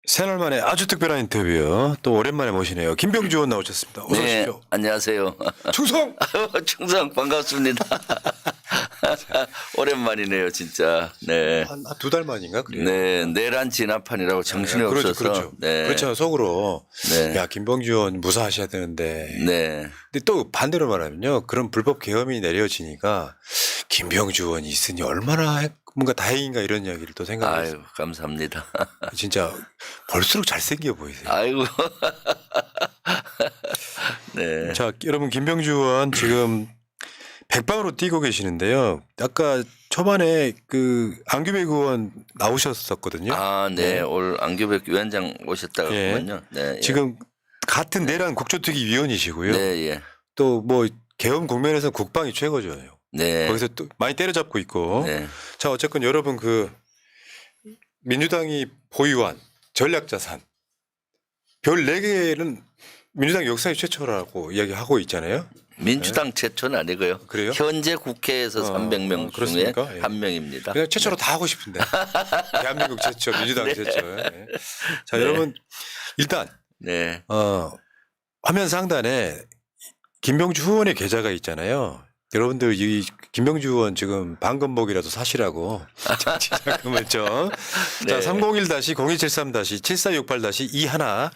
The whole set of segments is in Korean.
새날 만에 아주 특별한 인터뷰 또 오랜만에 모시네요. 김병주 의원 나오셨습니다. 어서 네, 오십시오. 안녕하세요. 충성! 충성 반갑습니다. 오랜만이네요, 진짜. 네. 한 두 달 만인가 그래요. 네, 내란 진압판이라고 정신이 그렇죠, 없어서. 그렇죠. 네. 그렇죠. 속으로 네. 야 김병주 의원 무사하셔야 되는데. 네. 근데 또 반대로 말하면요, 그런 불법 계엄이 내려지니까 김병주 의원이 있으니 얼마나 뭔가 다행인가 이런 이야기를 또 생각했어요. 아유, 감사합니다. 진짜 볼수록 잘생겨 보이세요. 아이고. 네. 자, 여러분 김병주 의원 지금 백방으로 뛰고 계시는데요. 아까 초반에 그 안규백 의원 나오셨었거든요. 아, 네. 올 안규백 위원장 오셨다고 예. 하군요. 네. 예. 지금 같은 내란 국조특위 위원이시고요. 네, 예. 또 뭐 계엄 국면에서 국방이 최고죠. 네. 거기서 또 많이 때려잡고 있고. 네. 자, 어쨌건 여러분 그 민주당이 보유한 전략자산 별 4개는 민주당 역사의 최초라고 이야기하고 있잖아요. 민주당 최초는 아니고요. 그래요? 현재 국회에서 300명 중에 그렇습니까? 예. 한 명입니다. 그냥 최초로 다 하고 싶은데. 대한민국 최초, 민주당 네. 최초. 예. 자, 네. 여러분 일단 네. 화면 상단에 김병주 의원의 계좌가 있잖아요. 여러분들 이 김병주 의원 지금 방검복이라도 사시라고 자금을 좀. 자, 네. 301-0773-7468-21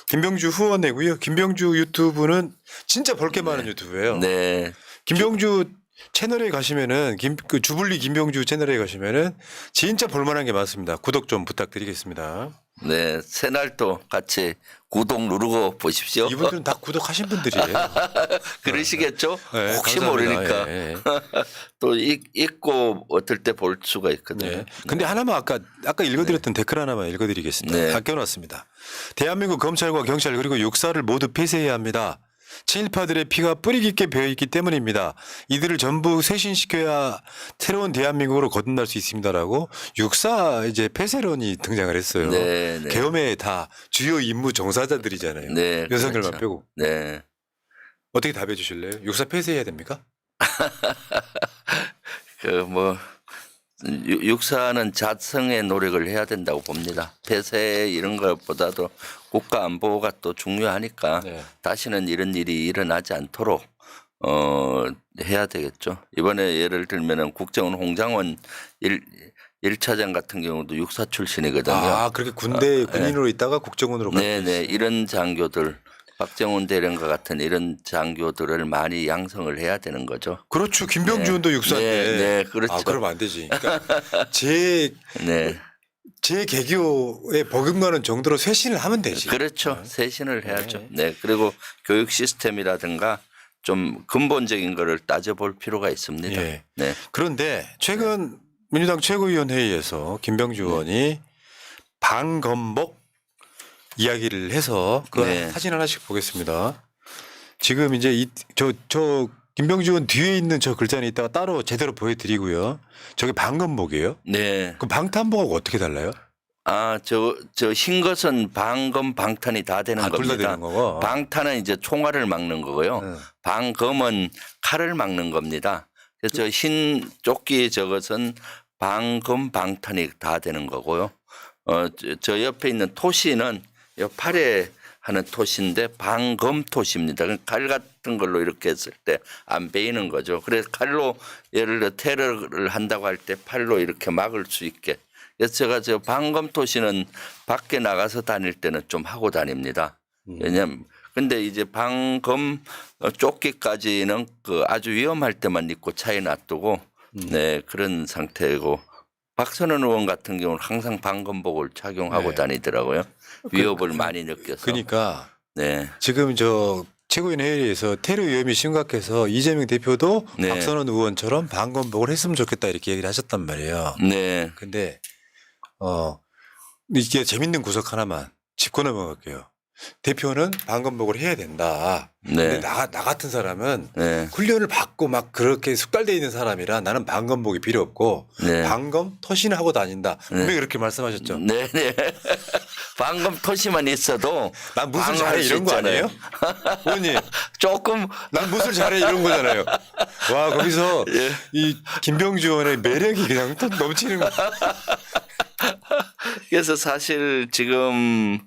김병주 후원내고요. 김병주 유튜브는 진짜 볼 게 많은 유튜브예요. 네. 김병주 채널에 가시면은 그 주불리 김병주 채널에 가시면은 진짜 볼만한 게 많습니다. 구독 좀 부탁드리겠습니다. 네, 새날도 같이 구독 누르고 보십시오. 이분들은 다 구독하신 분들이에요. 그러시겠죠? 네, 혹시 감사합니다. 모르니까 예, 예. 또 읽고 어떨 때 볼 수가 있거든요. 네. 근데 하나만 아까 읽어드렸던 댓글 하나만 읽어드리겠습니다. 네. 아껴놨습니다. 대한민국 검찰과 경찰 그리고 육사를 모두 폐쇄해야 합니다. 친일파들의 피가 뿌리 깊게 배어있기 때문입니다. 이들을 전부 쇄신시켜야 새로운 대한민국으로 거듭날 수 있습니다라고 육사 이제 폐쇄론이 등장을 했어요. 네, 네. 계엄의 다 주요 임무 종사자들이잖아요. 네, 윤석열만 그렇죠. 빼고. 네. 어떻게 답해 주실래요? 육사 폐쇄해야 됩니까? 육사는 자성의 노력을 해야 된다고 봅니다. 폐쇄 이런 것보다도 국가 안보가 또 중요하니까 네. 다시는 이런 일이 일어나지 않도록 해야 되겠죠. 이번에 예를 들면은 국정원 홍장원 1차장 같은 경우도 육사 출신이거든요. 아, 그렇게 군대 군인으로 있다가 국정원으로 네네, 이런 장교들 박정훈 대령과 같은 이런 장교들을 많이 양성을 해야 되는 거죠. 그렇죠. 김병주 의원도 육사인데. 네, 네, 그렇죠. 아, 그러면 안 되지. 그러니까 제 네, 개교에 버금가는 정도로 쇄신을 하면 되지. 그렇죠. 쇄신을 해야죠. 네, 그리고 교육 시스템이라든가 좀 근본적인 거를 따져볼 필요가 있습니다. 예. 네, 그런데 최근 민주당 최고위원 회의에서 김병주 의원이 방검복 이야기를 해서 그 네. 사진 하나씩 보겠습니다. 지금 이제 저 김병주 의원 뒤에 있는 저 글자는 이따가 따로 제대로 보여드리고요. 저게 방검복이에요. 네. 그 방탄복하고 어떻게 달라요? 아, 저 흰 것은 방검 방탄이 다 되는 아, 둘 다 겁니다. 되는 거고. 방탄은 이제 총알을 막는 거고요. 네. 방검은 칼을 막는 겁니다. 그래서 저 흰 조끼 저것은 방검 방탄이 다 되는 거고요. 저 옆에 있는 토시는 요 팔에 하는 토시인데 방검 토시입니다. 칼 같은 걸로 이렇게 했을 때 안 베이는 거죠. 그래서 칼로 예를 들어 테러를 한다고 할 때 팔로 이렇게 막을 수 있게. 그래서 제가 저 방검 토시는 밖에 나가서 다닐 때는 좀 하고 다닙니다. 왜냐면 근데 이제 방검 조끼까지는 그 아주 위험할 때만 입고 차에 놔두고 네, 그런 상태고 박선원 의원 같은 경우는 항상 방검복을 착용하고 네. 다니더라고요. 위협을 많이 느껴서. 그러니까 네. 지금 저 최고위원 회의에서 테러 위험이 심각해서 이재명 대표도 네. 박선원 의원처럼 방검복을 했으면 좋겠다 이렇게 얘기를 하셨단 말이에요. 네. 근데 이게 재밌는 구석 하나만 짚고 넘어갈게요. 대표는 방검복을 해야 된다. 근데 네. 나 같은 사람은 네. 훈련을 받고 막 그렇게 숙달되어 있는 사람이라 나는 방검복이 필요 없고 네. 방검 토신하고 다닌다. 분명히 그렇게 말씀하셨죠. 네. 네. 방검 토시만 있어도 난 무술 방어할 잘해 수 이런 거 있잖아요. 아니에요? 의원님, 조금 난 무술 잘해 이런 거잖아요. 와, 거기서 예. 이 김병주 의원의 매력이 그냥 또 넘치는 거. 그래서 사실 지금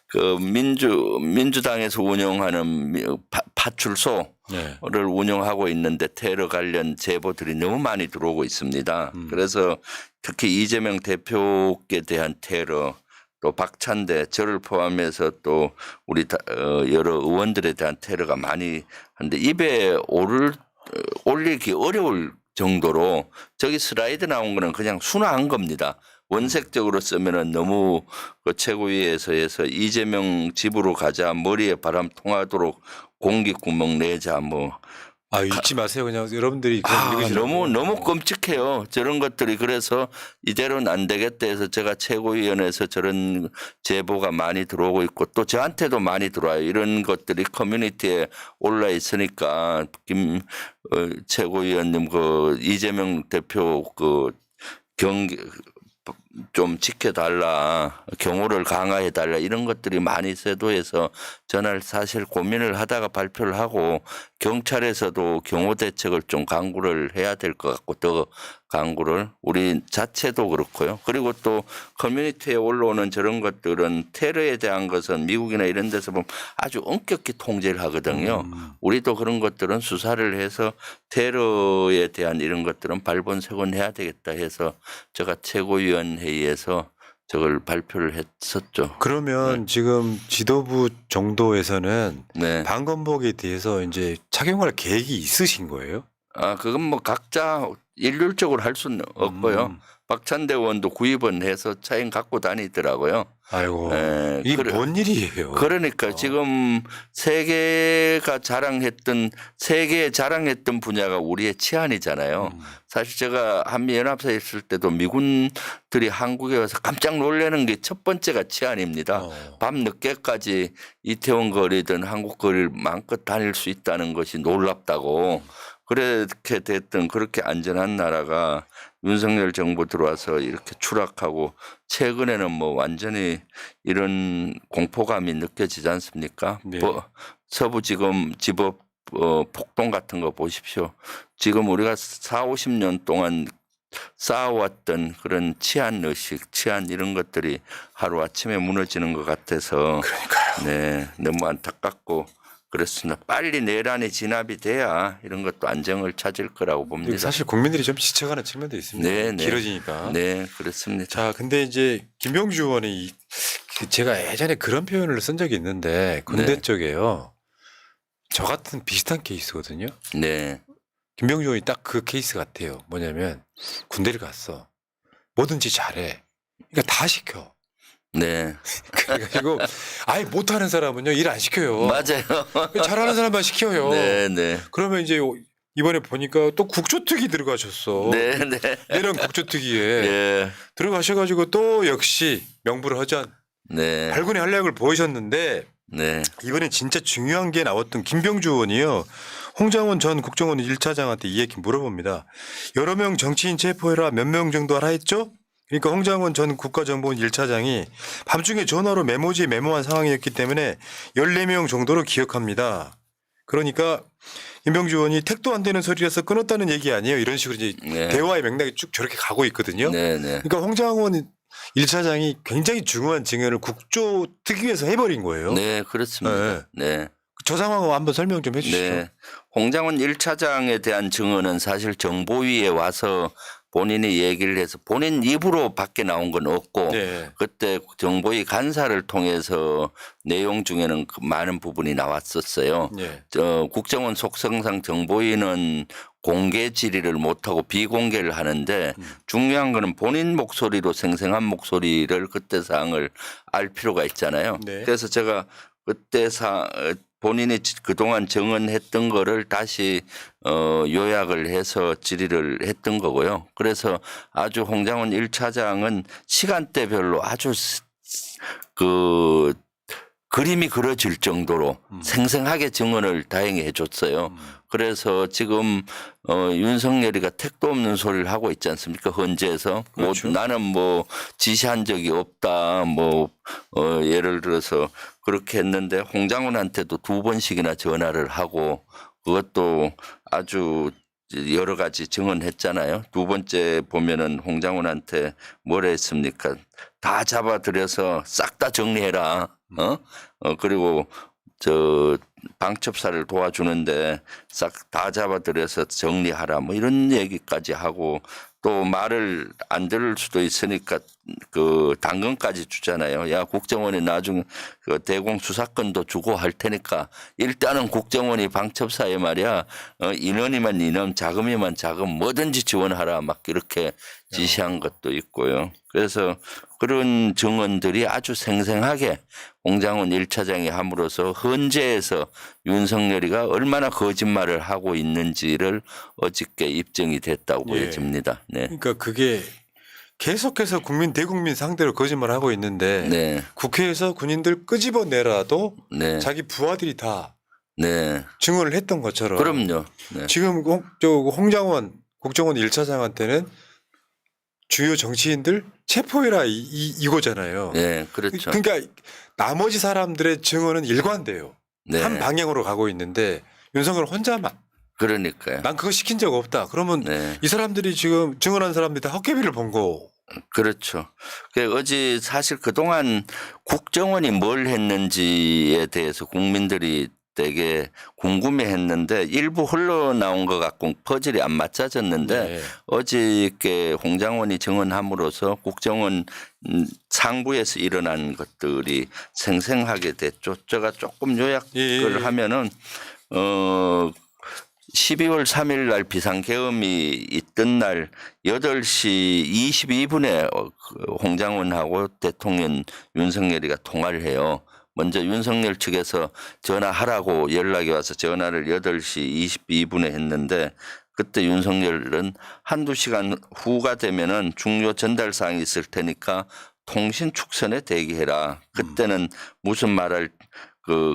그 민주당에서 운영하는 파출소를 네. 운영하고 있는데 테러 관련 제보들이 너무 많이 들어오고 있습니다. 그래서 특히 이재명 대표께 대한 테러 또 박찬대 저를 포함해서 또 우리 여러 의원들에 대한 테러가 많이 하는데 입에 올리기 어려울 정도로 저기 슬라이드 나온 거는 그냥 순화한 겁니다. 원색적으로 쓰면은 너무 그 최고위에서 해서 이재명 집으로 가자 머리에 바람 통하도록 공기 구멍 내자 뭐 아, 잊지 마세요. 그냥 여러분들이 그냥 읽으시라고. 너무 끔찍해요. 저런 것들이 그래서 이대로는 안 되겠다 해서 제가 최고위원회에서 저런 제보가 많이 들어오고 있고 또 저한테도 많이 들어와요. 이런 것들이 커뮤니티에 올라 있으니까 김 최고위원님 그 이재명 대표 그 경기 좀 지켜달라, 경호를 강화해달라 이런 것들이 많이 쇄도해서 전날 사실 고민을 하다가 발표를 하고 경찰에서도 경호 대책을 좀 강구를 해야 될 것 같고 더 강구를 우리 자체도 그렇고요. 그리고 또 커뮤니티에 올라오는 저런 것들은 테러에 대한 것은 미국이나 이런 데서 보면 아주 엄격히 통제를 하거든요. 우리도 그런 것들은 수사를 해서 테러에 대한 이런 것들은 발본색원해야 되겠다 해서 제가 최고위원 회의에서 저걸 발표를 했었죠. 그러면 지금 지도부 정도에서는 네. 방검복에 대해서 이제 착용할 계획이 있으신 거예요? 아, 그건 뭐 각자 일률적으로 할 수는 없고요. 박찬대 의원도 구입은 해서 차임 갖고 다니더라고요. 아이고, 예, 이게 뭔 일이에요? 그러니까 지금 세계에 자랑했던 분야가 우리의 치안이잖아요. 사실 제가 한미연합사에 있을 때도 미군들이 한국에 와서 깜짝 놀라는 게 첫 번째가 치안입니다. 밤 늦게까지 이태원 거리든 한국 거리를 마음껏 다닐 수 있다는 것이 놀랍다고. 그렇게 됐던 그렇게 안전한 나라가 윤석열 정부 들어와서 이렇게 추락하고 최근에는 뭐 완전히 이런 공포감이 느껴지지 않습니까? 네. 서부지검 지법 폭동 같은 거 보십시오. 지금 우리가 4, 50년 동안 쌓아왔던 그런 치안 의식, 치안 이런 것들이 하루아침에 무너지는 것 같아서 그러니까요. 네, 너무 안타깝고 그렇습니다. 빨리 내란이 진압이 돼야 이런 것도 안정을 찾을 거라고 봅니다. 사실 국민들이 좀 지쳐가는 측면도 있습니다. 네, 네. 길어지니까. 네, 그렇습니다. 자, 근데 이제 김병주 의원이 제가 예전에 그런 표현을 쓴 적이 있는데 군대 네. 쪽에요. 저 같은 비슷한 케이스거든요. 네, 김병주 의원이 딱 그 케이스 같아요. 뭐냐면 군대를 갔어. 뭐든지 잘해. 그러니까 다 시켜. 네, 그래가지고 아예 못하는 사람은요 일 안 시켜요. 맞아요. 잘하는 사람만 시켜요. 네, 네, 그러면 이제 이번에 보니까 또 국조특위 들어가셨어. 네, 네. 내란 국조특위에 예, 들어가셔가지고 또 역시 명불허전 네, 발군의 활약을 보이셨는데 네, 이번에 진짜 중요한 게 나왔던 김병주 의원이요. 홍장원 전 국정원 1차장한테 이 얘기 물어봅니다. 여러 명 정치인 체포해라 몇 명 정도 하라 했죠? 그러니까 홍장원 전 국가정보원 1차장이 밤중에 전화로 메모지에 메모한 상황이었기 때문에 14명 정도로 기억합니다. 그러니까 김병주 의원이 택도 안 되는 소리라서 끊었다는 얘기 아니에요. 이런 식으로 이제 네. 대화의 맥락이 쭉 저렇게 가고 있거든요. 네, 네. 그러니까 홍장원 1차장이 굉장히 중요한 증언을 국조특위에서 해버린 거예요. 네, 그렇습니다. 네. 저 상황을 한번 설명 좀 해주시죠. 네. 홍장원 1차장에 대한 증언은 사실 정보위에 와서 본인이 얘기를 해서 본인 입으로 밖에 나온 건 없고 네. 그때 정보위 간사를 통해서 내용 중에는 많은 부분이 나왔었어요. 네. 국정원 속성상 정보위는 공개 질의를 못하고 비공개를 하는데 중요한 거는 본인 목소리로 생생한 목소리를 그때 사항을 알 필요가 있잖아요. 네. 그래서 제가 그때 본인이 그동안 증언했던 거를 다시 요약을 해서 질의를 했던 거고요. 그래서 아주 홍장원 1차장은 시간대별로 아주 그 그림이 그려질 정도로 생생하게 증언을 다행히 해줬어요. 그래서 지금 윤석열이가 택도 없는 소리를 하고 있지 않습니까? 헌재에서 그렇죠. 나는 뭐 지시한 적이 없다. 뭐 예를 들어서 그렇게 했는데 홍장훈한테도 2번씩이나 전화를 하고 그것도 아주 여러 가지 증언했잖아요. 두 번째 보면은 홍장훈한테 뭐라 했습니까? 다 잡아들여서 싹 다 정리해라. 그리고 방첩사를 도와주는데 싹 다 잡아들여서 정리하라. 뭐 이런 얘기까지 하고 또 말을 안 들을 수도 있으니까 그 당근까지 주잖아요. 야, 국정원이 나중에 그 대공 수사권도 주고 할 테니까 일단은 국정원이 방첩사에 말이야 인원이면 인원, 자금이면 자금 뭐든지 지원하라 막 이렇게 지시한 것도 있고요. 그래서 그런 증언들이 아주 생생하게 홍장훈 1차장이 함으로써 헌재에서 윤석열이가 얼마나 거짓말을 하고 있는지를 어저께 입증이 됐다고 예. 보여집니다. 네. 그러니까 그게 계속해서 대국민 상대로 거짓말하고 있는데 네. 국회에서 군인들 끄집어내라도 네. 자기 부하들이 다 네. 증언을 했던 것처럼 그럼요. 네. 지금 홍장원 국정원 1차장한테는 주요 정치인들 체포해라 이거잖아요. 네. 그렇죠. 그러니까 나머지 사람들의 증언은 일관돼요. 네. 한 방향으로 가고 있는데 윤석열 혼자만 그러니까요. 난 그거 시킨 적 없다. 그러면 네. 이 사람들이 지금 증언한 사람들이 다 헛개비를 본 거. 그렇죠. 어제 사실 그동안 국정원이 뭘 했는지에 대해서 국민들이 되게 궁금해했는데 일부 흘러나온 것 같고 퍼즐이 안 맞춰졌는데 네. 어저께 홍장원이 증언함으로써 국정원 상부에서 일어난 것들이 생생하게 됐죠. 제가 조금 요약을 예. 하면은 12월 3일 날 비상계엄이 있던 날 8시 22분에 홍장원하고 대통령 윤석열이가 통화를 해요. 먼저 윤석열 측에서 전화하라고 연락이 와서 전화를 8시 22분에 했는데 그때 윤석열은 한두 시간 후가 되면은 중요 전달 사항이 있을 테니까 통신 축선에 대기해라. 그때는 무슨 말할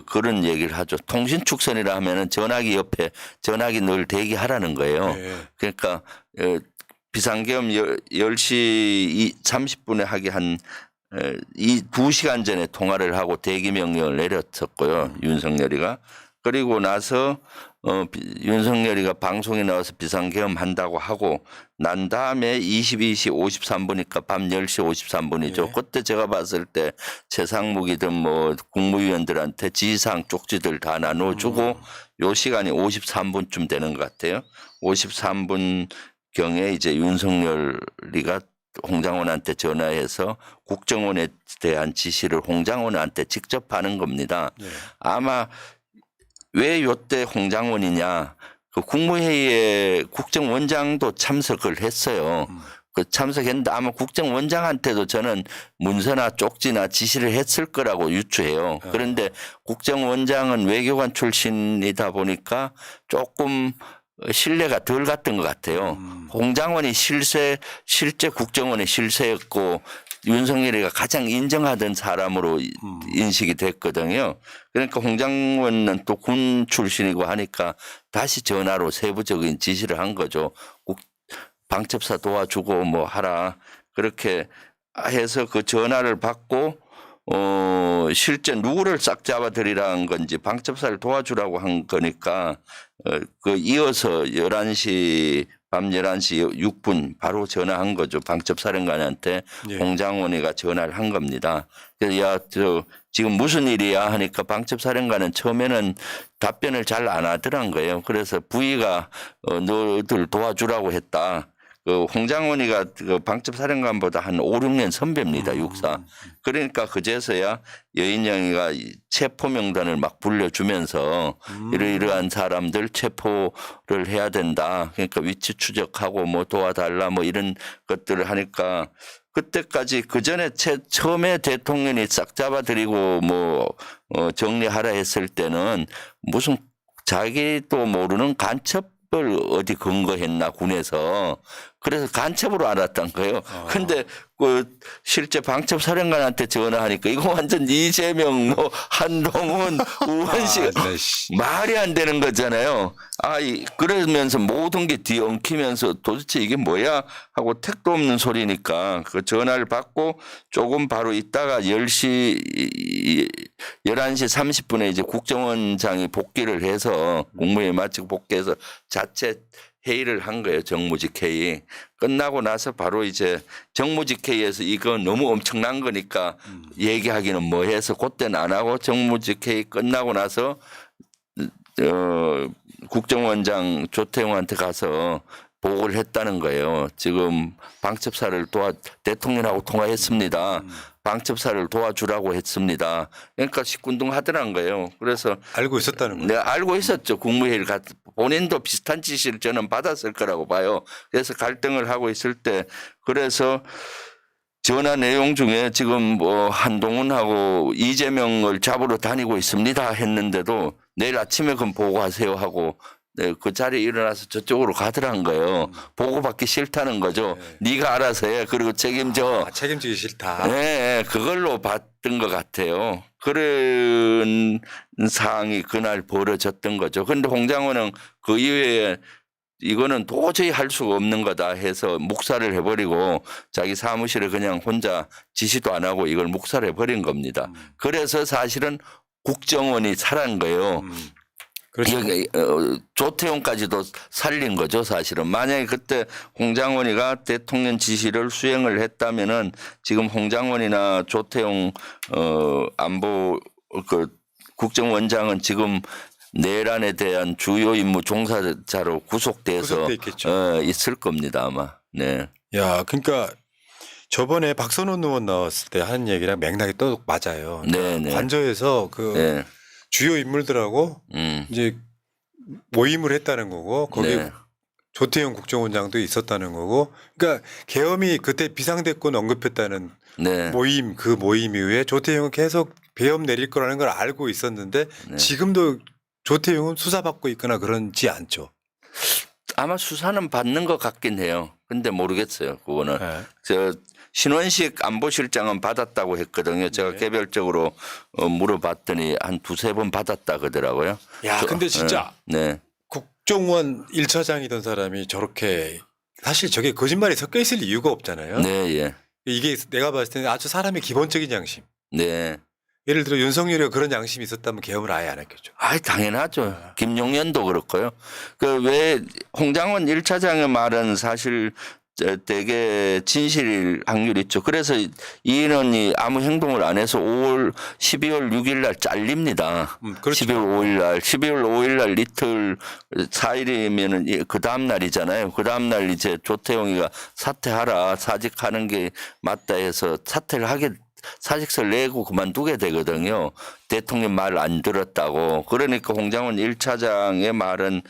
그런 얘기를 하죠. 통신 축선이라 하면은 전화기 옆에 전화기 늘 대기하라는 거예요. 네. 그러니까 비상계엄 10시 30분에 하기 한 이 2시간 전에 통화를 하고 대기 명령을 내렸었고요. 윤석열이가. 그리고 나서 윤석열이가 방송에 나와서 비상계엄 한다고 하고 난 다음에 22시 53분이니까 밤 10시 53분이죠. 예. 그때 제가 봤을 때 최상무기든 뭐 국무위원들한테 지시사항 쪽지들 다 나눠주고 요 시간이 53분쯤 되는 것 같아요. 53분 경에 이제 윤석열이가 홍장원한테 전화해서 국정원에 대한 지시를 홍장원한테 직접 하는 겁니다. 네. 아마 왜 요때 홍장원이냐 그 국무회의에 국정원장도 참석을 했어요. 그 참석했는데 아마 국정원장한테도 저는 문서나 쪽지나 지시를 했을 거라고 유추해요. 그런데 국정원장은 외교관 출신이다 보니까 조금 신뢰가 덜 갔던 것 같아요. 홍장원이 실제 국정원의 실세였고 윤석열이가 가장 인정하던 사람으로 인식이 됐거든요. 그러니까 홍장원은 또 군 출신이고 하니까 다시 전화로 세부적인 지시를 한 거죠. 방첩사 도와주고 뭐 하라. 그렇게 해서 그 전화를 받고 실제 누구를 싹 잡아들이라는 건지 방첩사를 도와주라고 한 거니까 그 이어서 11시 밤 11시 6분 바로 전화한 거죠. 방첩사령관한테 예. 홍장원이가 전화를 한 겁니다. 그래서 야, 지금 무슨 일이야 하니까 방첩사령관은 처음에는 답변을 잘 안 하더란 거예요. 그래서 부의가 너들 도와주라고 했다. 그 홍장원이가 그 방첩사령관보다 한 5, 6년 선배입니다. 육사. 그러니까 그제서야 여인영이가 체포 명단을 막 불려주면서 이러이러한 사람들 체포를 해야 된다. 그러니까 위치 추적하고 뭐 도와달라 뭐 이런 것들을 하니까 그때까지 그 전에 처음에 대통령이 싹 잡아들이고 뭐 정리하라 했을 때는 무슨 자기도 모르는 간첩을 어디 근거했나 군에서 그래서 간첩으로 알았던 거예요. 근데 그 실제 방첩 사령관한테 전화하니까 이거 완전 이재명 뭐 한동훈 우원식 말이 안 되는 거잖아요. 그러면서 모든 게 뒤엉키면서 도대체 이게 뭐야 하고 택도 없는 소리니까 그 전화를 받고 조금 바로 있다가 11시 30분에 이제 국정원장이 복귀를 해서 국무회의 마치고 복귀해서 자체 회의를 한 거예요. 정무직 회의. 끝나고 나서 바로 이제 정무직 회의에서 이거 너무 엄청난 거니까 얘기하기는 뭐 해서 그때는 안 하고 정무직 회의 끝나고 나서 국정원장 조태용한테 가서 보고를 했다는 거예요. 지금 방첩사를 대통령하고 통화했습니다. 방첩사를 도와주라고 했습니다. 그러니까 시큰둥하더란 거예요. 그래서 알고 있었다는 거예요. 네, 알고 있었죠. 국무회의를 본인도 비슷한 지시를 저는 받았을 거라고 봐요. 그래서 갈등을 하고 있을 때 그래서 전화 내용 중에 지금 뭐 한동훈하고 이재명을 잡으러 다니고 있습니다 했는데도 내일 아침에 그럼 보고하세요 하고 네, 그 자리에 일어나서 저쪽으로 가더란 거예요. 보고받기 싫다는 거죠. 네. 네가 알아서 해. 그리고 책임져. 책임지기 싫다. 네, 그걸로 봤던 것 같아요. 그런 상황이 그날 벌어졌던 거죠. 그런데 홍장호는 그 이후에 이거는 도저히 할 수가 없는 거다 해서 묵살을 해버리고 자기 사무실에 그냥 혼자 지시도 안 하고 이걸 묵살을 해버린 겁니다. 그래서 사실은 국정원이 살한 거예요. 그렇죠. 여기 조태용까지도 살린 거죠, 사실은. 만약에 그때 홍장원이가 대통령 지시를 수행을 했다면은 지금 홍장원이나 조태용 안보 국정원장은 지금 내란에 대한 주요 임무 종사자로 구속돼서 있을 겁니다, 아마. 네. 야, 그러니까 저번에 박선원 의원 나왔을 때 하는 얘기랑 맥락이 또 맞아요. 그러니까 네. 관저에서 그 네. 주요 인물들하고 이제 모임을 했다는 거고 거기 네. 조태용 국정원장도 있었다는 거고 그러니까 계엄이 그때 비상대권 언급했다는 네. 모임 그 모임 이후에 조태용은 계속 계엄 내릴 거라는 걸 알고 있었는데 네. 지금도 조태용은 수사받고 있거나 그런지 않죠. 아마 수사는 받는 것 같긴 해요. 근데 모르겠어요. 그거는. 네. 저 신원식 안보실장은 받았다고 했거든요. 제가 네. 개별적으로 물어봤더니 한 두세 번 받았다 그러더라고요. 야, 근데 진짜 네. 국정원 1차장이던 사람이 저렇게 사실 저게 거짓말이 섞여 있을 이유가 없잖아요. 네, 예. 이게 내가 봤을 때는 아주 사람의 기본적인 양심. 네. 예를 들어 윤석열이가 그런 양심이 있었다면 계엄을 아예 안 했겠죠. 아, 당연하죠. 김용현도 그렇고요. 그 왜 홍장원 1차장의 말은 사실 되게 진실일 확률이 있죠. 그래서 이 인원이 아무 행동을 안 해서 12월 6일 날 잘립니다. 그렇죠. 12월 5일 날 이틀 4일이면은 그 다음 날이잖아요. 그 다음 날 이제 조태용이가 사퇴하라, 사직하는 게 맞다 해서 사퇴를 하게 사직서를 내고 그만두게 되거든요. 대통령 말 안 들었다고. 그러니까 홍장원 1차장의 말은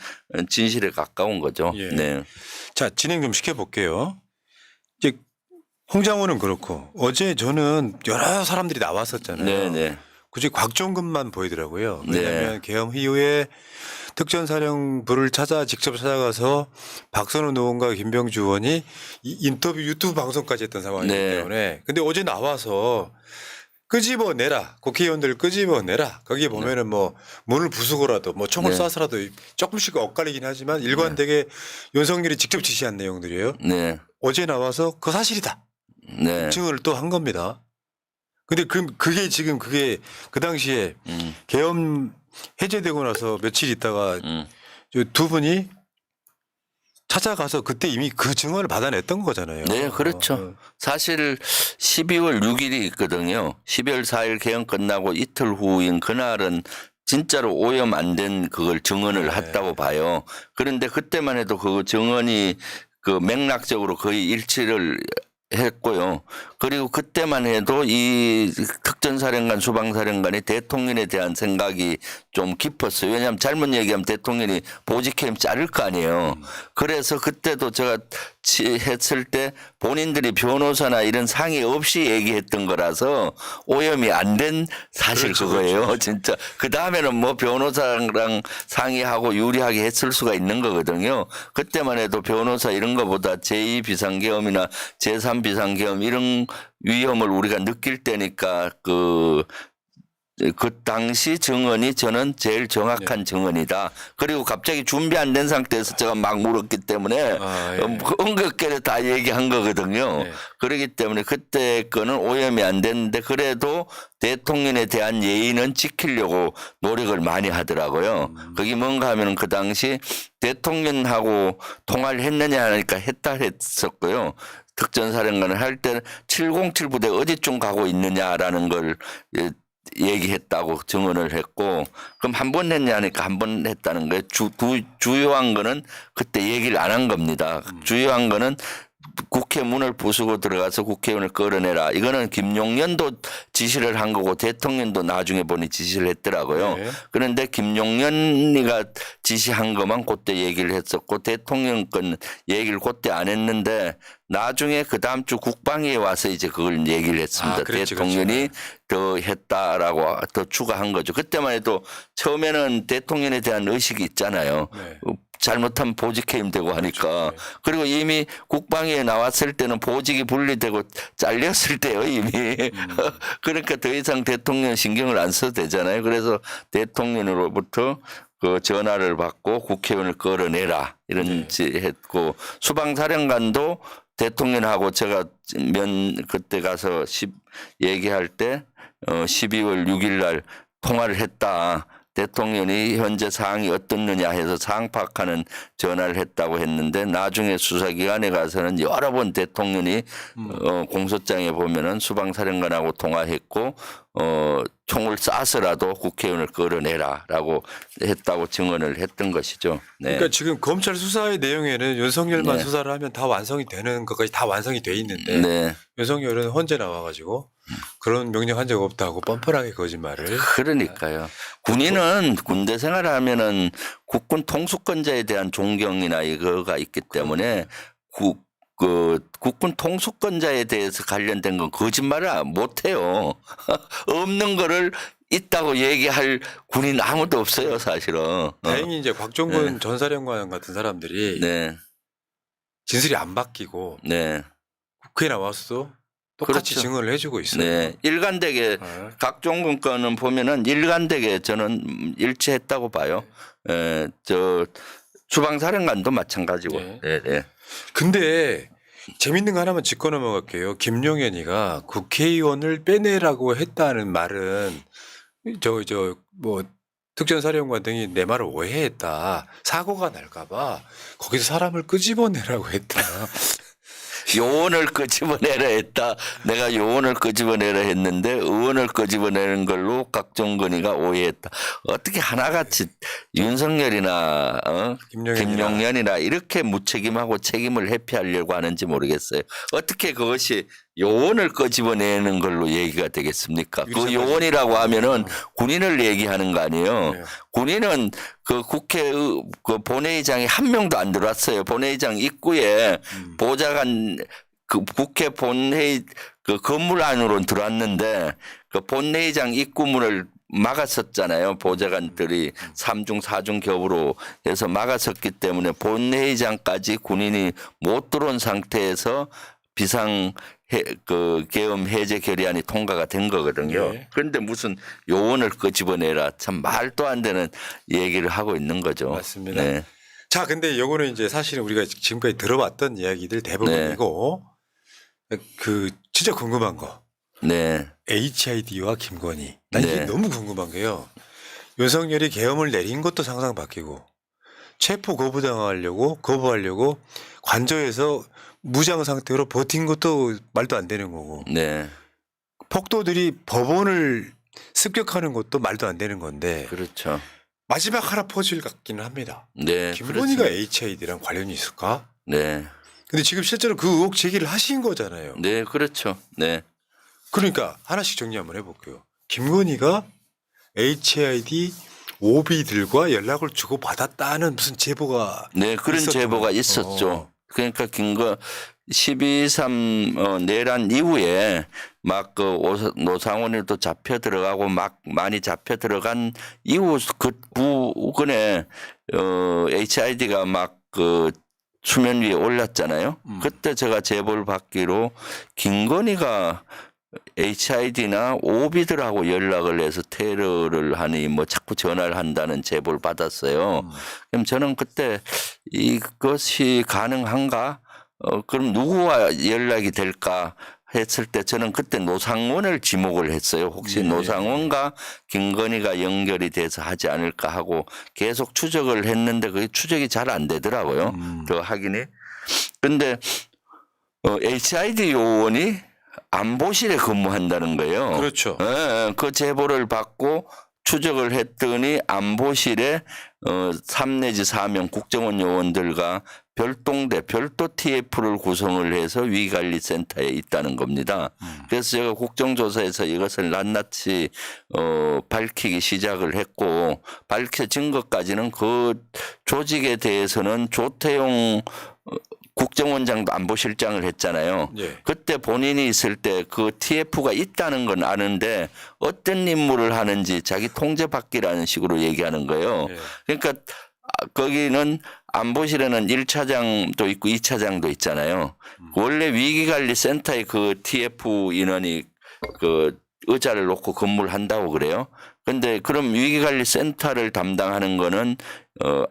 진실에 가까운 거죠. 예. 네. 자, 진행 좀 시켜볼게요. 이제 홍장호는 그렇고 어제 저는 여러 사람들이 나왔었잖아요. 네네. 굳이 곽종근만 보이더라고요. 네. 왜냐하면 계엄 이후에 특전사령부를 직접 찾아가서 박선훈 의원과 김병주 의원이 인터뷰 유튜브 방송까지 했던 상황이기 네. 때문에 근데 어제 나와서 끄집어내라. 국회의원들 끄집어내라. 거기에 보면은 뭐 문을 부수고라도 뭐 총을 네. 쏴서라도 조금씩 엇갈리긴 하지만 일관되게 윤석열이 직접 지시한 내용들이에요. 네. 어제 나와서 그 사실이다. 네. 증언을 또 한 겁니다. 근데 그게 지금 그게 그 당시에 계엄 해제되고 나서 며칠 있다가 저 두 분이 찾아가서 그때 이미 그 증언을 받아냈던 거잖아요. 네, 그렇죠. 사실 12월 6일이 있거든요. 12월 4일 개헌 끝나고 이틀 후인 그날은 진짜로 오염 안 된 그걸 증언을 했다고 봐요. 그런데 그때만 해도 그 증언이 그 맥락적으로 거의 일치를 했고요. 그리고 그때만 해도 이 특전사령관, 수방사령관이 대통령에 대한 생각이 좀 깊었어요. 왜냐하면 잘못 얘기하면 대통령이 보직해임 자를 거 아니에요. 그래서 그때도 제가 했을 때 본인들이 변호사나 이런 상의 없이 얘기했던 거라서 오염이 안 된 사실 그렇죠, 그거예요. 그렇죠. 진짜. 그 다음에는 뭐 변호사랑 상의하고 유리하게 했을 수가 있는 거거든요. 그때만 해도 변호사 이런 거보다 제2 비상계엄이나 제3 비상계엄 이런 위험을 우리가 느낄 때니까 그 그 당시 증언이 저는 제일 정확한 증언이다. 그리고 갑자기 준비 안 된 상태에서 제가 막 물었기 때문에 아, 예. 엉겁게 다 얘기한 거거든요. 네. 그렇기 때문에 그때 거는 오염이 안 됐는데 그래도 대통령에 대한 예의는 지키려고 노력을 많이 하더라고요. 그게 뭔가 하면은 그 당시 대통령하고 통화를 했느냐 하니까 했다 했었고요. 특전사령관을 할 때는 707 부대 어디쯤 가고 있느냐라는 걸 얘기했다고 증언을 했고, 그럼 한 번 했냐 하니까 한 번 했다는 거예요. 주요한 거는 그때 얘기를 안 한 겁니다. 주요한 거는 국회 문을 부수고 들어가서 국회의원을 끌어내라. 이거는 김용현도 지시를 한 거고 대통령도 나중에 보니 지시를 했더라고요. 네. 그런데 김용현이가 지시한 것만 그때 얘기를 했었고 대통령 건 얘기를 그때 안 했는데 나중에 그 다음 주 국방위에 와서 이제 그걸 얘기를 했습니다. 아, 그렇지, 대통령이 더 했다라고 더 추가한 거죠. 그때만 해도 처음에는 대통령에 대한 의식이 있잖아요. 네. 잘못하면 보직 해임되고 하니까. 네. 그리고 이미 국방위에 나왔을 때는 보직이 분리되고 잘렸을 때요 이미. 그러니까 더 이상 대통령 신경을 안 써도 되잖아요. 그래서 대통령으로부터 그 전화를 받고 국회의원을 끌어내라 이런 했고 수방사령관도 대통령하고 제가 그때 가서 얘기할 때 12월 6일 날 통화를 했다. 대통령이 현재 상황이 어떻느냐 해서 상황 파악하는 전화를 했다고 했는데 나중에 수사기관에 가서는 여러 번 대통령이 공소장에 보면은 수방사령관하고 통화했고 총을 쏴서라도 국회의원을 끌어내라라고 했다고 증언을 했던 것이죠. 네. 그러니까 지금 검찰 수사의 내용에는 윤석열만 네. 수사를 하면 다 완성이 되는 것까지 다 완성이 돼 있는데 네. 윤석열은 헌재 나와가지고 그런 명령 한 적 없다고 뻔뻔하게 거짓말을. 그러니까요. 군인은 군대 생활하면은 국군 통수권자에 대한 존경이나 이거가 있기 때문에 국군 통수권자에 대해서 관련된 건 거짓말을 못 해요. 없는 거를 있다고 얘기할 군인 아무도 없어요, 사실은. 다행히 이제 곽종근 전 사령관 같은 사람들이 네. 진술이 안 바뀌고 네. 국회에 나와서도 똑같이 그렇죠. 증언을 해주고 있어요. 네. 일관되게 각종군 거는 보면은 일관되게 저는 일치했다고 봐요. 저 주방사령관도 마찬가지고. 네. 네. 네. 근데 재밌는 거 하나만 짚고 넘어갈게요. 김용현이가 국회의원을 빼내라고 했다는 말은 뭐 특전사령관 등이 내 말을 오해했다. 사고가 날까봐 거기서 사람을 끄집어내라고 했다. 요원을 끄집어내라 했다. 내가 요원을 끄집어내라 했는데 의원을 끄집어내는 걸로 각종건이가 오해했다. 어떻게 하나같이 윤석열이나 김용현이나 이렇게 무책임하고 책임을 회피하려고 하는지 모르겠어요. 어떻게 그것이 요원을 끄집어내는 걸로 얘기가 되겠습니까? 그 요원이라고 하면은 군인을 얘기하는 거 아니에요. 네. 군인은 그 국회 그 본회의장에 한 명도 안 들어왔어요. 본회의장 입구에 보좌관 그 국회 본회의 그 건물 안으로 들어왔는데 그 본회의장 입구문을 막았었잖아요. 보좌관들이 3중 4중 겹으로 해서 막았었기 때문에 본회의장까지 군인이 못 들어온 상태에서 비상 계엄 해제 결의안이 통과가 된 거거든요. 네. 그런데 무슨 요원을 끄집어내라 참 말도 안 되는 얘기를 하고 있는 거죠. 맞습니다. 네. 자, 근데 요거는 이제 사실은 우리가 지금까지 들어봤던 이야기들 대부분이고 그 진짜 궁금한 거. 네. HID와 김건희. 난 이게 네. 너무 궁금한 게요. 윤석열이 계엄을 내린 것도 상상 바뀌고 체포 거부하려고 관저에서 무장 상태로 버틴 것도 말도 안 되는 거고 네. 폭도들이 법원을 습격하는 것도 말도 안 되는 건데 그렇죠. 마지막 하나 퍼즐 같기는 합니다. 네. 김건희가 그렇습니다. HID랑 관련이 있을까? 네. 근데 지금 실제로 그 의혹 제기를 하신 거잖아요. 네. 그렇죠. 네. 그러니까 하나씩 정리 한번 해볼게요. 김건희가 HID 오비들과 연락을 주고 받았다는 무슨 제보가 네. 그런 있었던 제보가 거예요. 있었죠. 그러니까 12.3 내란 이후에 막 그 노상원에도 잡혀 들어가고 막 많이 잡혀 들어간 이후 그 부근에 HID가 막 그 수면 위에 올랐잖아요. 그때 제가 제보를 받기로 김건희가 HID나 오비들하고 연락을 해서 테러를 하니 뭐 자꾸 전화를 한다는 제보를 받았어요. 그럼 저는 그때 이것이 가능한가? 그럼 누구와 연락이 될까? 했을 때 저는 그때 노상원을 지목을 했어요. 혹시 예. 노상원과 김건희가 연결이 돼서 하지 않을까 하고 계속 추적을 했는데 그게 추적이 잘 안 되더라고요. 그 확인이. 근데 HID 요원이 안보실에 근무한다는 거예요. 그렇죠. 예, 그 제보를 받고 추적을 했더니 안보실에 3 내지 4명 국정원 요원들과 별도 TF를 구성을 해서 위기관리센터에 있다는 겁니다. 그래서 제가 국정조사에서 이것을 낱낱이 밝히기 시작을 했고 밝혀진 것까지는 그 조직에 대해서는 조태용 국정원장도 안보실장을 했잖아요. 예. 그때 본인이 있을 때 그 TF가 있다는 건 아는데 어떤 임무를 하는지 자기 통제받기라는 식으로 얘기하는 거예요. 예. 그러니까 거기는 안보실에는 1차장도 있고 2차장도 있잖아요. 원래 위기관리센터에 그 TF 인원이 그 의자를 놓고 근무를 한다고 그래요. 근데 그럼 위기관리센터를 담당하는 거는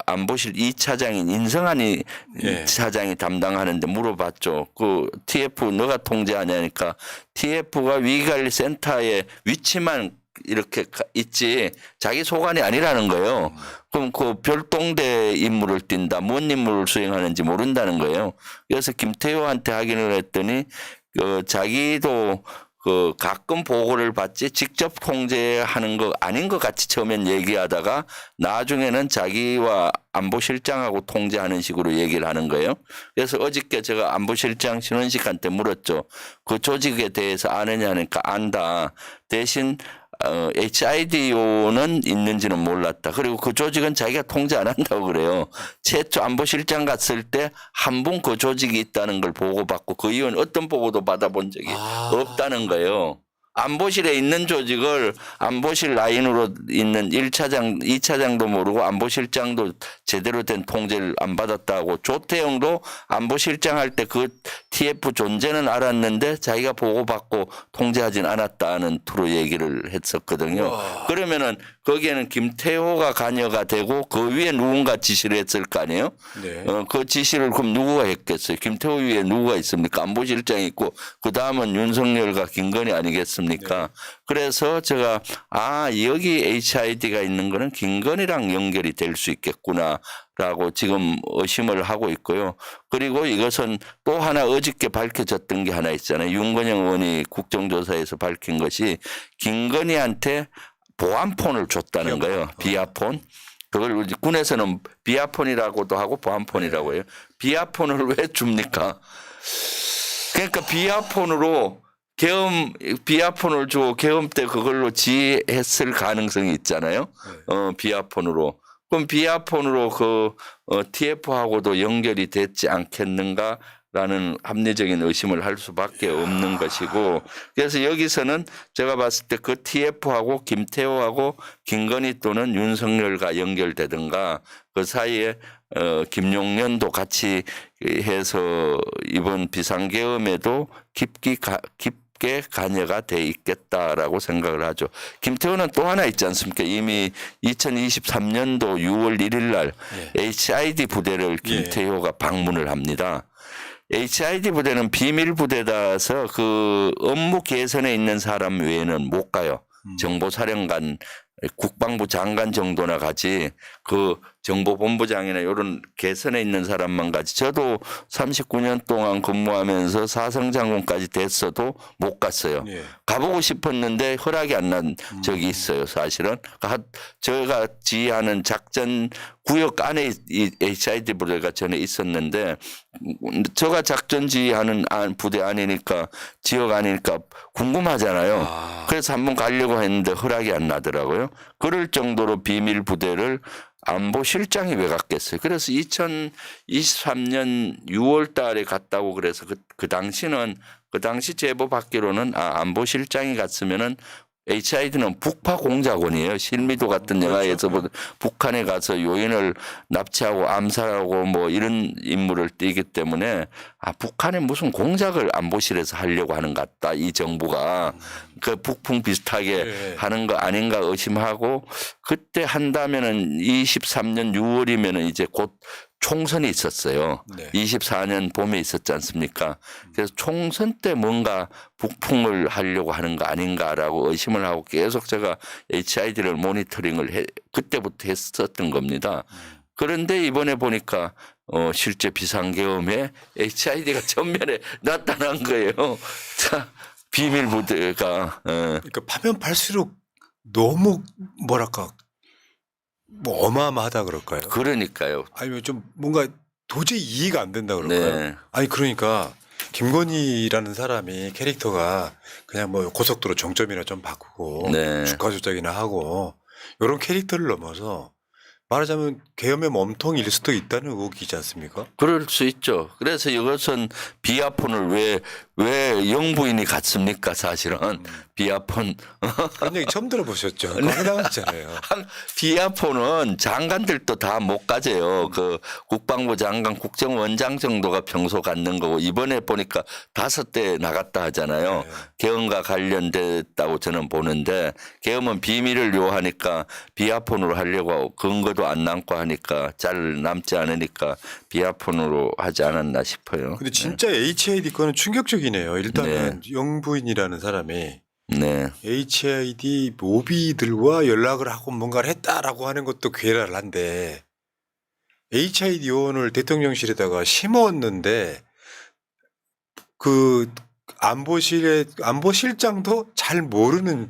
안보실 2차장인 인성환이 예. 차장이 담당하는데 물어봤죠. 그 TF 너가 통제하냐니까 TF가 위기관리센터의 위치만 이렇게 있지 자기 소관이 아니라는 거예요. 그럼 그 별동대 임무를 띈다. 뭔 임무를 수행하는지 모른다는 거예요. 그래서 김태효한테 확인을 했더니 자기도 그 가끔 보고를 받지 직접 통제하는 거 아닌 것 같이 처음엔 얘기하다가 나중에는 자기와 안보실장하고 통제하는 식으로 얘기를 하는 거예요. 그래서 어저께 제가 안보실장 신원식한테 물었죠. 그 조직에 대해서 아느냐 하니까 안다. 대신 HIDO는 있는지는 몰랐다. 그리고 그 조직은 자기가 통제 안 한다고 그래요. 최초 안보실장 갔을 때 한 분 그 조직이 있다는 걸 보고받고 그 이후는 어떤 보고도 받아본 적이 없다는 거예요. 안보실에 있는 조직을 안보실 라인으로 있는 1차장, 2차장도 모르고 안보실장도 제대로 된 통제를 안 받았다고 조태영도 안보실장 할 때 그 TF 존재는 알았는데 자기가 보고받고 통제하진 않았다는 투로 얘기를 했었거든요. 그러면은 거기에는 김태호가 관여가 되고 그 위에 누군가 지시를 했을 거 아니에요? 네. 그 지시를 그럼 누구가 했겠어요? 김태호 위에 누구가 있습니까? 안보실장이 있고 그 다음은 윤석열과 김건희 아니겠습니까? 그래서 제가 여기 HID가 있는 거는 김건희랑 연결이 될 수 있겠구나라고 지금 의심을 하고 있고요. 그리고 이것은 또 하나 어저께 밝혀졌던 게 하나 있잖아요. 윤건영 의원이 국정조사에서 밝힌 것이 김건희한테 보안폰을 줬다는 거예요. 비아폰. 그걸 군에서는 비아폰이라고도 하고 보안폰이라고 해요. 비아폰을 왜 줍니까? 그러니까 비아폰으로 비아폰을 주고 계엄 때 그걸로 지휘했을 가능성이 있잖아요. 비아폰으로. 그럼 비아폰으로 TF하고도 연결이 됐지 않겠는가라는 합리적인 의심을 할 수밖에 없는 것이고, 그래서 여기서는 제가 봤을 때 그 TF하고 김태호하고 김건희 또는 윤석열과 연결되든가 그 사이에 김용년도 같이 해서 이번 비상계엄에도 깊게 관여가 돼 있겠다라고 생각을 하죠. 김태호는 또 하나 있지 않습니까? 이미 2023년도 6월 1일 날 HID 부대를 김태호가 방문을 합니다. HID 부대는 비밀 부대라서 그 업무 개선에 있는 사람 외에는 못 가요. 정보사령관, 국방부 장관 정도나 가지 그 정보본부장이나 이런 개선에 있는 사람만 가지. 저도 39년 동안 근무하면서 사성장군까지 됐어도 못 갔어요. 예. 가보고 싶었는데 허락이 안 난 적이 있어요. 사실은. 제가 지휘하는 작전 구역 안에 이 HID 부대가 전에 있었는데 제가 작전 지휘하는 부대 아니니까 지역 아니니까 궁금하잖아요. 그래서 한번 가려고 했는데 허락이 안 나더라고요. 그럴 정도로 비밀 부대를 안보실장이 왜 갔겠어요. 그래서 2023년 6월 달에 갔다고 그래서 그 당시 제보 받기로는 안보실장이 갔으면은 HID는 북파 공작원이에요. 실미도 같은 영화에서 보던 북한에 가서 요인을 납치하고 암살하고 뭐 이런 임무를 띠기 때문에 북한에 무슨 공작을 안보실에서 하려고 하는 것 같다. 이 정부가 그 북풍 비슷하게 네. 하는 거 아닌가 의심하고 그때 한다면은 23년 6월이면은 이제 곧 총선이 있었어요. 네. 24년 봄에 있었지 않습니까? 그래서 총선 때 뭔가 북풍을 하려고 하는 거 아닌가라고 의심을 하고 계속 제가 HID를 모니터링을 그때부터 했었던 겁니다. 그런데 이번에 보니까 실제 비상계엄에 HID가 전면에 나타난 거예요. 자, 비밀 부대가. 그러니까 파면 팔수록 너무 뭐랄까 뭐 어마어마하다 그럴까요? 그러니까요. 아니면 좀 뭔가 도저히 이해가 안 된다 그럴까요? 네. 아니 그러니까 김건희라는 사람이 캐릭터가 그냥 뭐 고속도로 정점이나 좀 바꾸고 네. 주가 조작이나 하고 이런 캐릭터를 넘어서 말하자면 계엄의 몸통일 수도 있다는 의혹이지 않습니까? 그럴 수 있죠. 그래서 이것은 비아폰을 왜 영부인이 갖습니까? 사실은 비아폰. 그런 얘기 처음 들어보셨죠? 황당하잖아요. 비아폰은 장관들도 다 못 가져요. 그 국방부 장관, 국정원장 정도가 평소 갖는 거고 이번에 보니까 5대 나갔다 하잖아요. 네. 계엄과 관련됐다고 저는 보는데 계엄은 비밀을 요하니까 비아폰으로 하려고 하고 근거도 안 남고 하니까 잘 남지 않으니까 비아폰으로 하지 않았나 싶어요. 근데 진짜 HID 거는 충격적이네요. 일단은 영부인이라는 사람이 네. HID 모비들과 연락을 하고 뭔가를 했다라고 하는 것도 괴랄한데 HID 요원을 대통령실에다가 심어왔는데 그 안보실장도 잘 모르는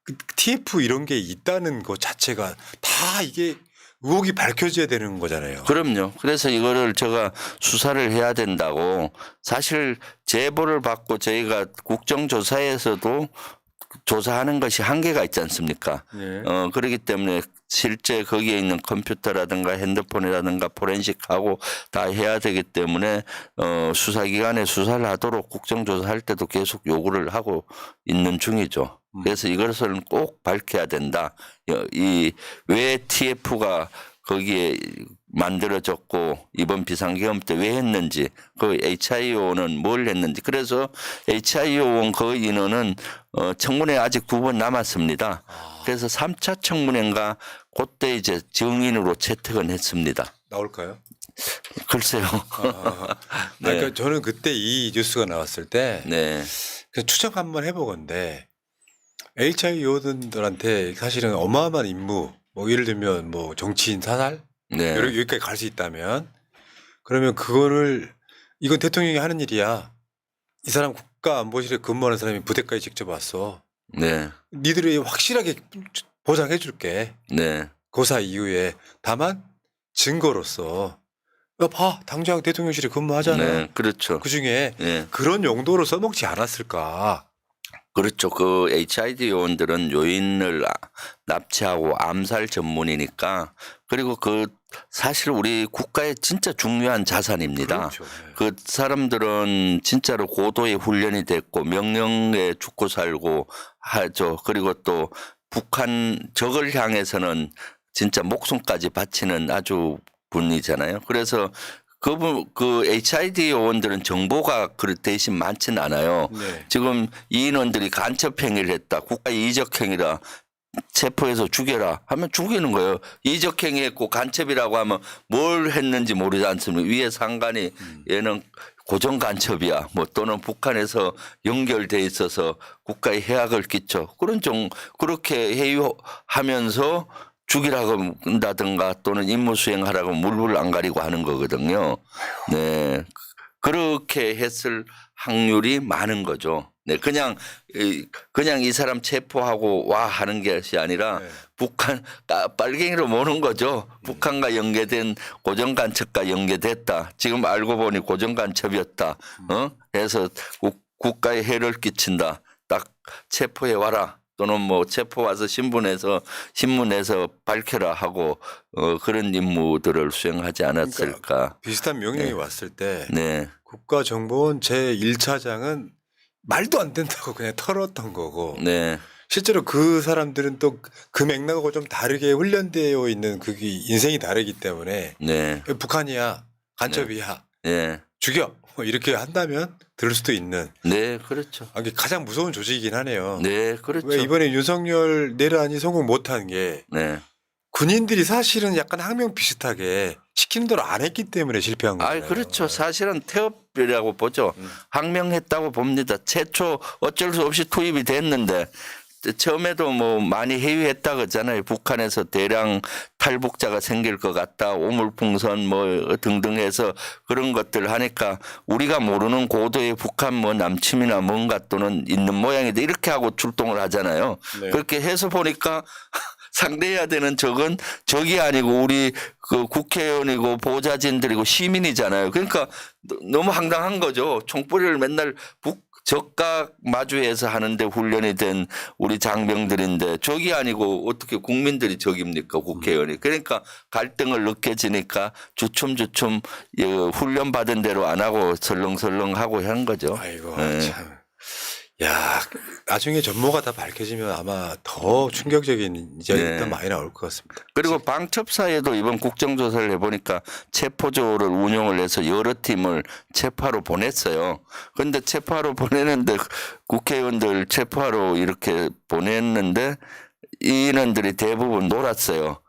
그 TF 이런 게 있다는 것 자체가 다 이게 의혹이 밝혀져야 되는 거잖아요. 그럼요. 그래서 이거를 제가 수사를 해야 된다고 사실 제보를 받고 저희가 국정조사에서도 조사하는 것이 한계가 있지 않습니까? 네. 그렇기 때문에 실제 거기에 있는 컴퓨터라든가 핸드폰이라든가 포렌식하고 다 해야 되기 때문에 수사기관에 수사를 하도록 국정조사할 때도 계속 요구를 하고 있는 중이죠. 그래서 이것을 꼭 밝혀야 된다. 이 왜 TF가 거기에 만들어졌고 이번 비상계엄 때 왜 했는지 그 HIO는 뭘 했는지 그래서 HIO 그 인원은 청문회 아직 2번 남았습니다. 그래서 3차 청문회인가 그때 이제 증인으로 채택은 했습니다. 나올까요? 글쎄요. 네. 그러니까 저는 그때 이 뉴스가 나왔을 때 네. 그냥 추적 한번 해보건데 HI 요원들한테 사실은 어마어마한 임무 뭐 예를 들면 뭐 정치인 사살 네. 여기까지 갈 수 있다면 그러면 그거를 이건 대통령이 하는 일이야. 이 사람 국가안보실에 근무하는 사람이 부대까지 직접 왔어. 네. 니들이 확실하게 보장해 줄게. 네. 고사 이후에 다만 증거로서 야, 봐 당장 대통령실에 근무하잖아. 네. 그렇죠. 그중에 네. 그런 용도로 써먹지 않았을까. 그렇죠. 그 HID 요원들은 요인을 납치하고 암살 전문이니까 그리고 그 사실 우리 국가의 진짜 중요한 자산입니다. 그렇죠. 네. 그 사람들은 진짜로 고도의 훈련이 됐고 명령에 죽고 살고 하죠. 그리고 또 북한 적을 향해서는 진짜 목숨까지 바치는 아주 분이잖아요. 그래서 그 HID 요원들은 정보가 그 대신 많지는 않아요. 네. 지금 이 인원들이 간첩 행위를 했다. 국가 이적 행위다. 체포해서 죽여라 하면 죽이는 거예요. 이적 행위했고 간첩이라고 하면 뭘 했는지 모르지 않습니까? 위에 상관이 얘는 고정 간첩이야. 뭐 또는 북한에서 연결돼 있어서 국가에 해악을 끼쳐. 그렇게 회유하면서 죽이라고 한다든가 또는 임무 수행하라고 물불 안 가리고 하는 거거든요. 네. 그렇게 했을 확률이 많은 거죠. 네. 그냥 이 사람 체포하고 와 하는 것이 아니라 네. 북한 빨갱이로 모는 거죠. 북한과 연계된 고정 간첩과 연계됐다. 지금 알고 보니 고정 간첩이었다. 그래서 국가에 해를 끼친다. 딱 체포해 와라. 또는 뭐 체포 와서 신문에서 밝혀라 하고 그런 임무들을 수행하지 않았을까. 비슷한 명령이 네. 왔을 때 네. 국가정보원 제1차장은 말도 안 된다고 그냥 털었던 거고 네. 실제로 그 사람들은 또 그 맥락하고 좀 다르게 훈련되어 있는 그 인생이 다르기 때문에 네. 북한이야, 간첩이야, 네. 죽여 뭐 이렇게 한다면 들을 수도 있는 네, 그렇죠. 이게 가장 무서운 조직이긴 하네요. 네, 그렇죠. 왜 이번에 윤석열 내란이 성공 못한 게 네. 군인들이 사실은 약간 항명 비슷하게 시키는 대로 안 했기 때문에 실패한 거예요. 그렇죠. 사실은 태업이라고 보죠. 항명했다고 봅니다. 최초 어쩔 수 없이 투입이 됐는데 처음에도 뭐 많이 회유했다 그러잖아요. 북한에서 대량 탈북자가 생길 것 같다. 오물풍선 뭐 등등 해서 그런 것들 하니까 우리가 모르는 고도의 북한 뭐 남침이나 뭔가 또는 있는 모양이다. 이렇게 하고 출동을 하잖아요. 네. 그렇게 해서 보니까 상대해야 되는 적은 적이 아니고 우리 그 국회의원이고 보좌진들이고 시민이잖아요. 그러니까 너무 황당한 거죠. 총뿌리를 맨날 적과 마주해서 하는데 훈련이 된 우리 장병들인데 적이 아니고 어떻게 국민들이 적입니까 국회의원이. 그러니까 갈등을 느껴지니까 주춤주춤 훈련 받은 대로 안 하고 설렁설렁 하고 한 거죠. 아이고 네. 참. 야, 나중에 전모가 다 밝혀지면 아마 더 충격적인 이야기가 네. 많이 나올 것 같습니다. 그리고 방첩사에도 이번 국정조사를 해보니까 체포조를 운영을 해서 여러 팀을 체포하러 보냈어요. 그런데 체포하러 보내는데 국회의원들 체포하러 이렇게 보냈는데 인원들이 대부분 놀았어요.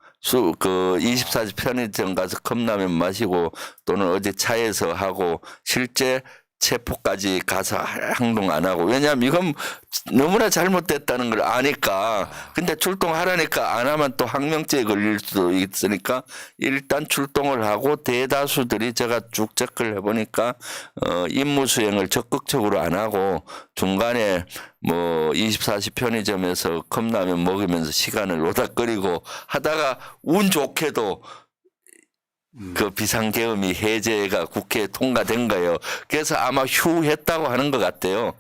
그 24시 편의점 가서 컵라면 마시고 또는 어디 차에서 하고 실제 체포까지 가서 행동 안 하고 왜냐하면 이건 너무나 잘못됐다는 걸 아니까 근데 출동하라니까 안 하면 또 항명죄에 걸릴 수도 있으니까 일단 출동을 하고 대다수들이 제가 쭉 체크를 해보니까 임무 수행을 적극적으로 안 하고 중간에 뭐 24시 편의점에서 컵라면 먹으면서 시간을 노닥거리고 하다가 운 좋게도 그 비상계엄이 해제가 국회에 통과된 거예요. 그래서 아마 휴했다고 하는 것 같아요.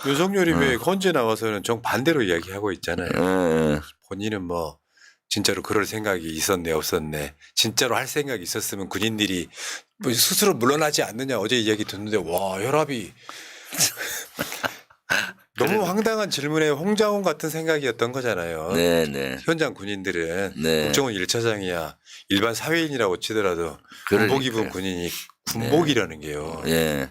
윤석열이 왜 헌재 나와서는 정반대로 이야기하고 있잖아요. 본인은 뭐 진짜로 그럴 생각이 있었네 없었네. 진짜로 할 생각이 있었으면 군인들이 뭐 스스로 물러나지 않느냐 어제 이야기 듣는데 와 혈압이 너무 황당한 질문에 홍장훈 같은 생각이었던 거잖아요. 네네. 현장 군인들은 네. 국정원 1차장이야 일반 사회인이라고 치더라도 그러니까요. 군복 입은 군인이 군복이라는 게요. 예.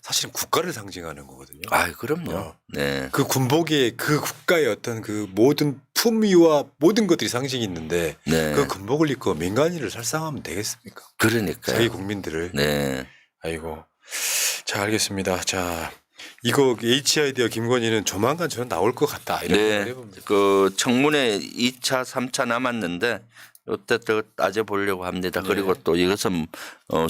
사실은 국가를 상징하는 거거든요. 그럼요. 네. 그 군복에 그 국가의 어떤 그 모든 품위와 모든 것들이 상징이 있는데 네. 그 군복을 입고 민간인을 살상하면 되겠습니까? 그러니까요. 자기 국민들을. 네. 아이고. 자 알겠습니다. 자 이거 HID와 김건희는 조만간 저는 나올 것 같다 이런 생각을 네. 해봅니다. 그 청문회 2차, 3차 남았는데 이때 또 따져보려고 합니다. 네. 그리고 또 이것은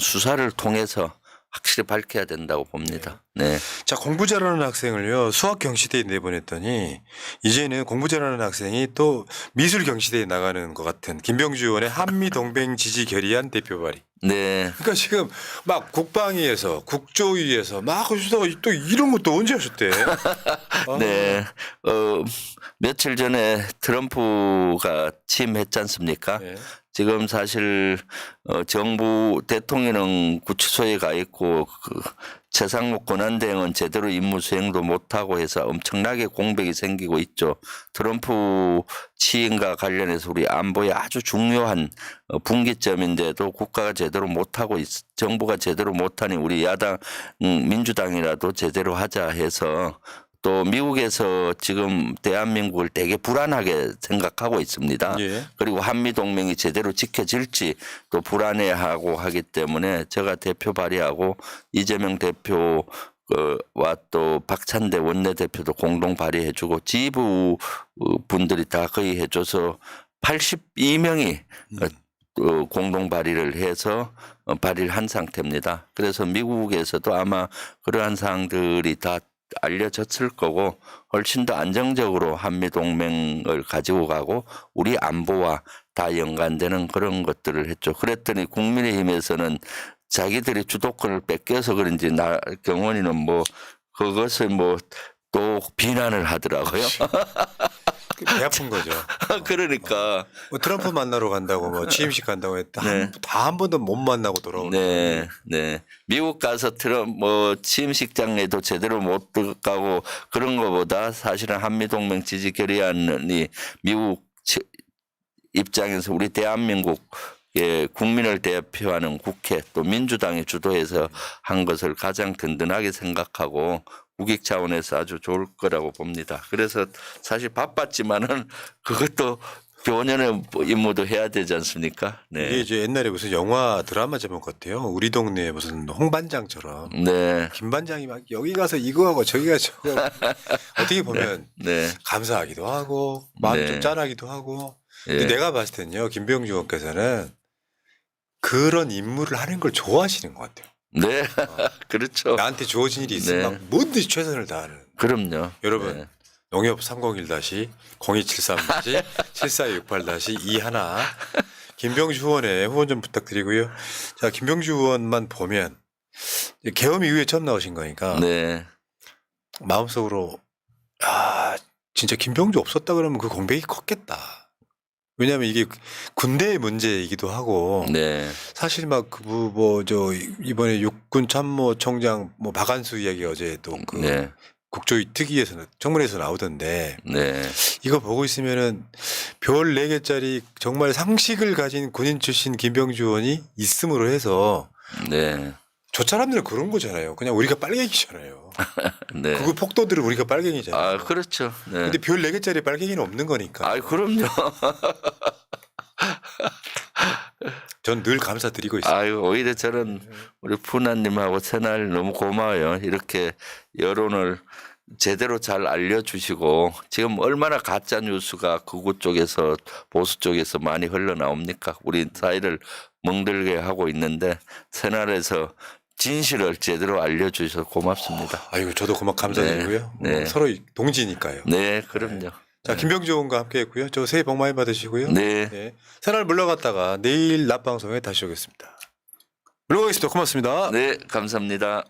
수사를 통해서 확실히 밝혀야 된다고 봅니다. 네. 자 공부 잘하는 학생을요 수학 경시대에 내보냈더니 이제는 공부 잘하는 학생이 또 미술 경시대에 나가는 것 같은 김병주 의원의 한미 동맹 지지 결의안 대표 발의. 네. 그러니까 지금 막 국방위에서 국조위에서 막 하시다가 또 이런 것도 언제 하셨대? 네. 며칠 전에 트럼프가 취임했지 않습니까? 네. 지금 사실 정부 대통령은 구치소에 가 있고 그 최상목 권한대행은 제대로 임무 수행도 못하고 해서 엄청나게 공백이 생기고 있죠. 트럼프 취임과 관련해서 우리 안보에 아주 중요한 분기점인데도 국가가 제대로 못하고 정부가 제대로 못하니 우리 야당 민주당이라도 제대로 하자 해서 또 미국에서 지금 대한민국을 되게 불안하게 생각하고 있습니다. 예. 그리고 한미동맹이 제대로 지켜질지 또 불안해하고 하기 때문에 제가 대표 발의하고 이재명 대표와 또 박찬대 원내대표도 공동 발의해주고 지부 분들이 다 거의 해줘서 82명이 공동 발의를 해서 발의를 한 상태입니다. 그래서 미국에서도 아마 그러한 사항들이 다 알려졌을 거고 훨씬 더 안정적으로 한미동맹을 가지고 가고 우리 안보와 다 연관되는 그런 것들을 했죠. 그랬더니 국민의힘에서는 자기들이 주도권을 뺏겨서 그런지 경원이는 뭐 그것을 뭐 또 비난을 하더라고요. 배 아픈 거죠. 그러니까 뭐 트럼프 만나러 간다고 뭐 취임식 간다고 했다. 네. 다 한 번도 못 만나고 돌아오는. 네, 네. 미국 가서 뭐 취임식장에도 제대로 못 가고 그런 거보다 사실은 한미동맹 지지 결의안이 미국 입장에서 우리 대한민국의 국민을 대표하는 국회 또 민주당이 주도해서 한 것을 가장 든든하게 생각하고 국익 차원에서 아주 좋을 거라고 봅니다. 그래서 사실 바빴지만은 그것도 교원연의 임무도 해야 되지 않습니까? 이게 네. 이제 옛날에 무슨 영화 드라마 제목 같아요. 우리 동네에 무슨 홍반장처럼 네. 김 반장이 막 여기 가서 이거 하고 저기 가서 저거 하고 어떻게 보면 네. 감사하기도 하고 마음이 네. 좀 짠하기도 하고. 예. 근데 내가 봤을 때는요, 김병주 의원께서는 그런 임무를 하는 걸 좋아하시는 것 같아요. 네. 그렇죠. 나한테 주어진 일이 있으면 네. 막 뭐든지 최선을 다하는. 그럼요. 여러분 네. 농협 301-0273-7468-21 김병주 의원의 후원 좀 부탁드리고요. 자, 김병주 의원만 보면 계엄 이후에 처음 나오신 거니까 네. 마음속으로 아 진짜 김병주 없었다 그러면 그 공백이 컸겠다. 왜냐하면 이게 군대의 문제이기도 하고 네. 사실 막 그 뭐 저 이번에 육군 참모총장 뭐 박한수 이야기 어제 또 그 네. 국조위 특위에서는 청문회에서 나오던데 네. 이거 보고 있으면은 별 4개짜리 정말 상식을 가진 군인 출신 김병주 의원이 있음으로 해서 네. 저 사람들은 그런 거잖아요. 그냥 우리가 빨갱이잖아요. 네. 그거 폭도들은 우리가 빨갱이잖아요. 아, 그렇죠. 네. 근데 별 4개짜리 빨갱이는 없는 거니까. 아, 그럼요. 전 늘 감사드리고 있습니다. 아유, 오히려 저는 우리 푸나님하고 새날 너무 고마워요. 이렇게 여론을 제대로 잘 알려주시고 지금 얼마나 가짜 뉴스가 극우 쪽에서 보수 쪽에서 많이 흘러나옵니까? 우리 사회를 멍들게 하고 있는데 새날에서 진실을 제대로 알려주셔서 고맙습니다. 아이고 저도 고맙 감사드리고요. 네. 서로 동지니까요. 네, 그럼요. 자, 김병주 의원과 함께했고요. 저 새해 복 많이 받으시고요. 네. 네. 새날 물러갔다가 내일 낮 방송에 다시 오겠습니다. 물러가겠습니다. 고맙습니다. 네, 감사합니다.